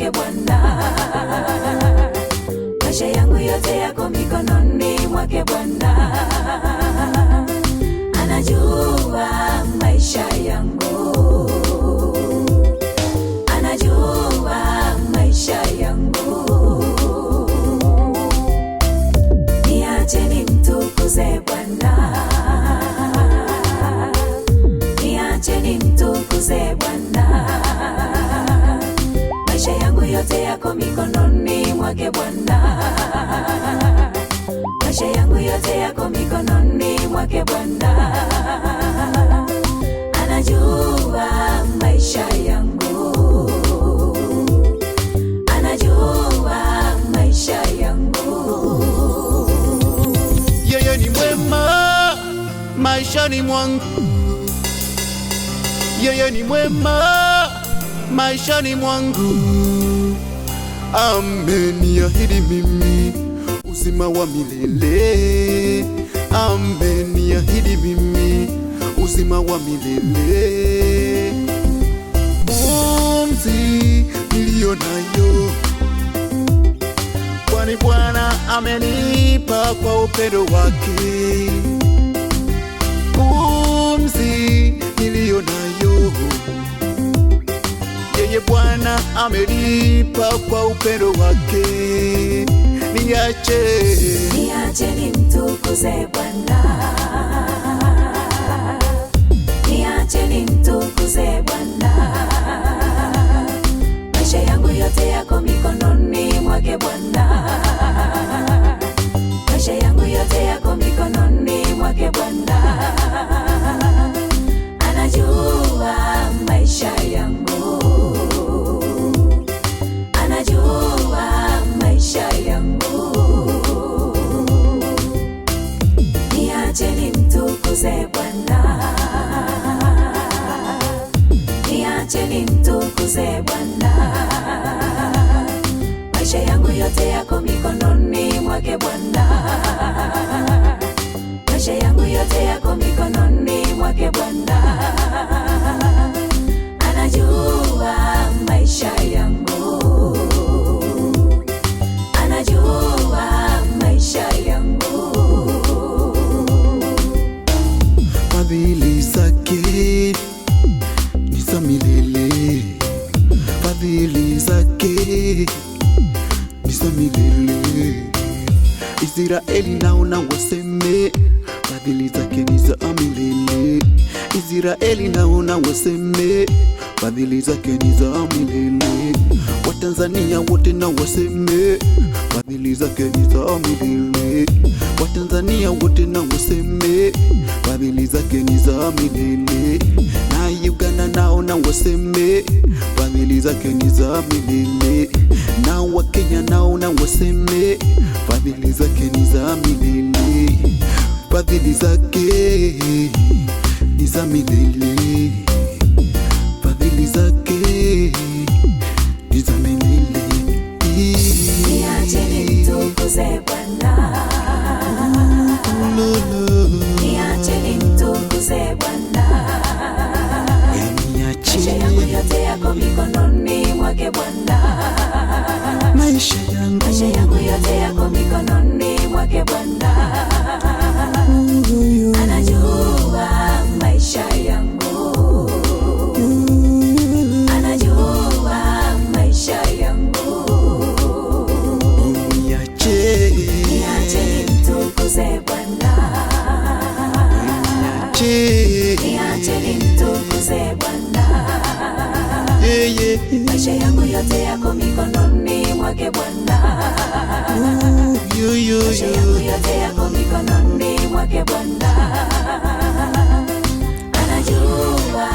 mwake Bwana. Maisha yangu yote yako mikononi mwake Bwana. Anajua maisha yangu, anajua maisha yangu. Niache nimtukuze Bwana, niache nimtukuze Bwana. Maisha yangu yote yako mikononi mwake Bwana. Maisha yangu yote yako mikononi mwake Bwana. Anajua maisha yangu, anajua maisha yangu. Yeye ni mwema maishani mwangu, yeye ni mwema maishani mwangu. Ameniahidi mimi uzima wa milele, ameniahidi mimi uzima wa milele. Pumzi niliyo nayo, kwani Bwana amenipa kwa upendo wake. Pumzi niliyo nayo, yeye Bwana amenipa kwa upendo wake. Niache nimtukuze Bwana, niache nimtukuze Bwana. Maisha yangu yote yako mikononi mwake Bwana. Maisha yangu yote yako mikononi mwake Bwana. Anajua maisha yangu, anajua maisha yangu. Niache nimtukuze Bwana, niache nimtukuze Bwana. Maisha yangu yote yako mikononi mwake Bwana. Maisha yangu yote yako mikononi mwake Bwana. Anajua maisha yangu, anajua maisha yangu. Fadhili zake ni za milele, fadhili zake ni za milele. Israeli nao na waseme, fadhili zake ni za milele. Israeli nao na waseme, fadhili zake ni za milele. Watanzania wote na waseme, fadhili zake ni za milele. Watanzania wote na waseme, fadhili zake ni za milele. Na Uganda nao na waseme, fadhili zake ni za milele. Na Wakenya nao na waseme, fadhili zake ni za milele. Fadhili zake ni za milele, fadhili zake ni za milele. Niache nimtukuze Bwana, niache nimtukuze Bwana. Maisha yangu yote yako mikononi mwake Bwana. Maisha yangu yote yako mikononi mwake Bwana. Anajua maisha yangu, anajua maisha yangu. Niache nimtukuze Bwana, niache nimtukuze Bwana. Maisha yangu yote yako mikononi mwake Bwana. Maisha yangu yote yako mikononi mwake Bwana. Anajua